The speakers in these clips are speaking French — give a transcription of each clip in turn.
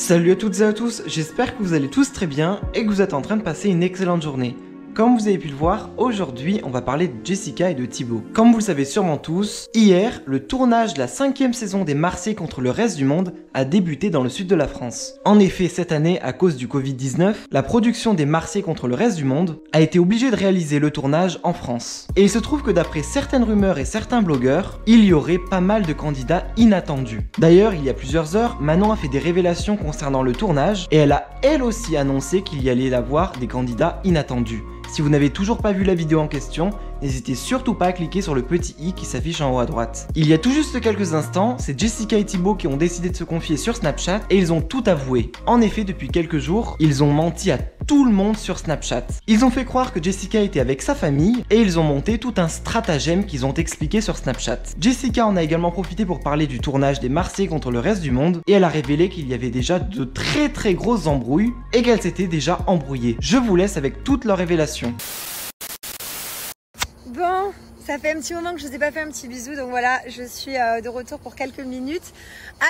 Salut à toutes et à tous, j'espère que vous allez tous très bien et que vous êtes en train de passer une excellente journée. Comme vous avez pu le voir, aujourd'hui on va parler de Jessica et de Thibaut. Comme vous le savez sûrement tous, hier, le tournage de la 5e saison des Marseillais contre le reste du monde a débuté dans le sud de la France. En effet, cette année, à cause du Covid-19, la production des Marseillais contre le reste du monde a été obligée de réaliser le tournage en France. Et il se trouve que d'après certaines rumeurs et certains blogueurs, il y aurait pas mal de candidats inattendus. D'ailleurs, il y a plusieurs heures, Manon a fait des révélations concernant le tournage et elle a elle aussi annoncé qu'il y allait y avoir des candidats inattendus. Si vous n'avez toujours pas vu la vidéo en question, n'hésitez surtout pas à cliquer sur le petit i qui s'affiche en haut à droite. Il y a tout juste quelques instants, c'est Jessica et Thibaut qui ont décidé de se confier sur Snapchat et ils ont tout avoué. En effet, depuis quelques jours, ils ont menti à tout le monde sur Snapchat. Ils ont fait croire que Jessica était avec sa famille et ils ont monté tout un stratagème qu'ils ont expliqué sur Snapchat. Jessica en a également profité pour parler du tournage des Marseillais contre le reste du monde et elle a révélé qu'il y avait déjà de très grosses embrouilles et qu'elle s'était déjà embrouillée. Je vous laisse avec toutes leurs révélations. Bon, ça fait un petit moment que je ne vous ai pas fait un petit bisou, donc voilà, je suis de retour pour quelques minutes.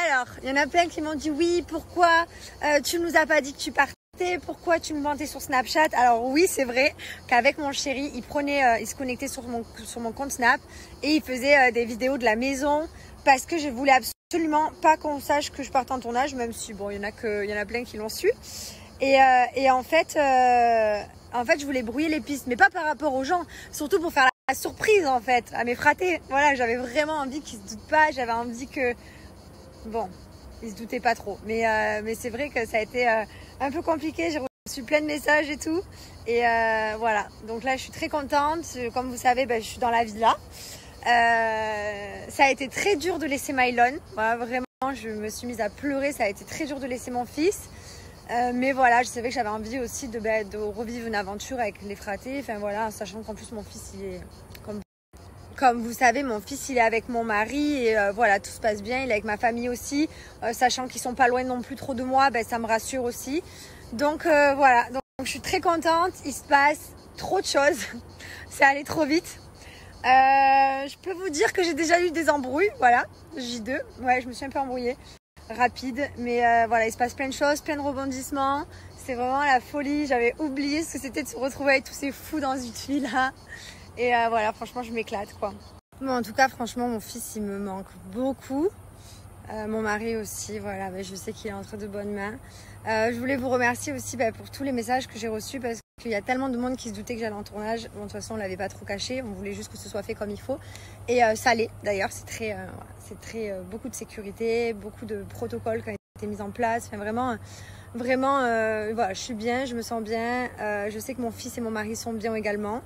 Alors, il y en a plein qui m'ont dit oui, pourquoi tu ne nous as pas dit que tu partais, pourquoi tu me mentais sur Snapchat. Alors oui, c'est vrai qu'avec mon chéri, il se connectait sur mon compte Snap et il faisait des vidéos de la maison parce que je voulais absolument pas qu'on sache que je parte en tournage, même si bon, il y en a plein qui l'ont su. Et en fait, je voulais brouiller les pistes, mais pas par rapport aux gens, surtout pour faire la surprise en fait à mes fratés. Voilà, j'avais vraiment envie qu'ils se doutent pas, j'avais envie que, bon, ils se doutaient pas trop. Mais c'est vrai que ça a été un peu compliqué. J'ai reçu plein de messages et tout, et voilà. Donc là, je suis très contente. Comme vous savez, je suis dans la villa. Ça a été très dur de laisser Mylon. Voilà, vraiment, je me suis mise à pleurer. Ça a été très dur de laisser mon fils. Mais voilà, je savais que j'avais envie aussi de revivre une aventure avec les fratés. Enfin voilà, sachant qu'en plus mon fils, il est comme vous savez, mon fils il est avec mon mari et voilà, tout se passe bien. Il est avec ma famille aussi, sachant qu'ils sont pas loin non plus trop de moi, ça me rassure aussi. Donc voilà, donc je suis très contente. Il se passe trop de choses, c'est allé trop vite. Je peux vous dire que j'ai déjà eu des embrouilles, voilà, J2. Ouais, je me suis un peu embrouillée. Rapide, mais voilà, il se passe plein de choses, plein de rebondissements. C'est vraiment la folie. J'avais oublié ce que c'était de se retrouver avec tous ces fous dans une villa. Et voilà, franchement, je m'éclate quoi. Bon, en tout cas, franchement, mon fils, il me manque beaucoup. Mon mari aussi, voilà, je sais qu'il est entre de bonnes mains. Je voulais vous remercier aussi pour tous les messages que j'ai reçus parce qu'il y a tellement de monde qui se doutait que j'allais en tournage. Bon, de toute façon, on l'avait pas trop caché, on voulait juste que ce soit fait comme il faut. Et ça l'est d'ailleurs, c'est très beaucoup de sécurité, beaucoup de protocoles qui ont été mis en place. Enfin, vraiment, voilà, je suis bien, je me sens bien. Je sais que mon fils et mon mari sont bien également.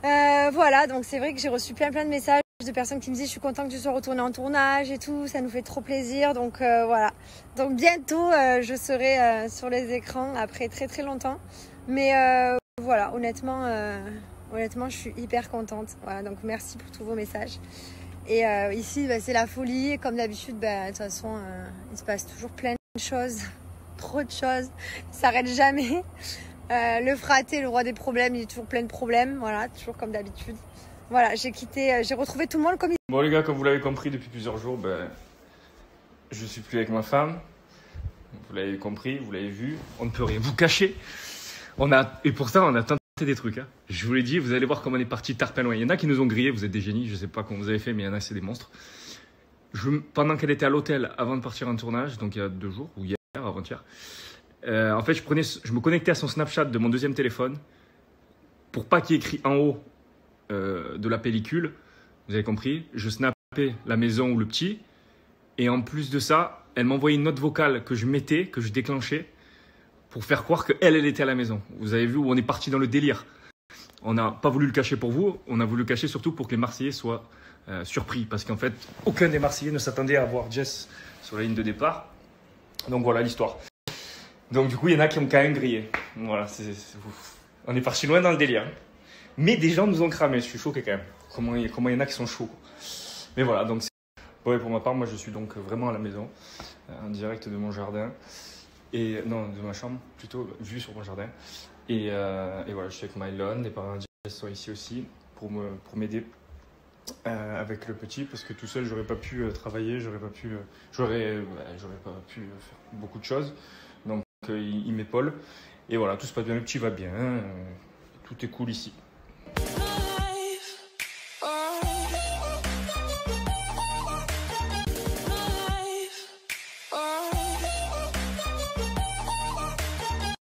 Voilà, donc c'est vrai que j'ai reçu plein de messages de personnes qui me disent je suis contente que tu sois retournée en tournage et tout, ça nous fait trop plaisir. Donc voilà, donc bientôt je serai sur les écrans après très longtemps. Mais voilà, honnêtement je suis hyper contente. Voilà, donc merci pour tous vos messages. Et ici c'est la folie, comme d'habitude, de toute façon il se passe toujours plein de choses, trop de choses, ça s'arrête jamais. Le fraté, le roi des problèmes, il est toujours plein de problèmes, voilà, toujours comme d'habitude. Voilà, j'ai retrouvé tout le monde comme il... Bon les gars, comme vous l'avez compris depuis plusieurs jours, je suis plus avec ma femme. Vous l'avez compris, vous l'avez vu, on ne peut rien vous cacher. Et pour ça, on a tenté des trucs. Hein. Je vous l'ai dit, vous allez voir comment on est parti tarpin loin. Il y en a qui nous ont grillés, vous êtes des génies, je ne sais pas comment vous avez fait, mais il y en a, c'est des monstres. Pendant qu'elle était à l'hôtel, avant de partir en tournage, donc il y a 2 jours, ou hier, avant-hier, en fait, je me connectais à son Snapchat de mon deuxième téléphone pour pas qu'il y ait écrit en haut de la pellicule. Vous avez compris, je snappais la maison ou le petit. Et en plus de ça, elle m'envoyait une note vocale que je mettais, que je déclenchais pour faire croire qu'elle était à la maison. Vous avez vu où on est parti dans le délire. On n'a pas voulu le cacher pour vous, on a voulu le cacher surtout pour que les Marseillais soient surpris. Parce qu'en fait, aucun des Marseillais ne s'attendait à voir Jess sur la ligne de départ. Donc voilà l'histoire. Donc du coup, il y en a qui ont quand même grillé. Voilà, on est parti loin dans le délire. Mais des gens nous ont cramé, je suis choqué quand même. Comment il y en a qui sont chauds. Mais voilà, donc ouais, pour ma part, moi je suis donc vraiment à la maison, en direct de mon jardin. Et non, de ma chambre, plutôt, vue sur mon jardin. Et voilà, je suis avec Mylon, les parents de Jess sont ici aussi pour m'aider avec le petit, parce que tout seul, j'aurais pas pu travailler, j'aurais pas pu faire beaucoup de choses. Donc, il m'épaule. Et voilà, tout se passe bien, le petit va bien, tout est cool ici.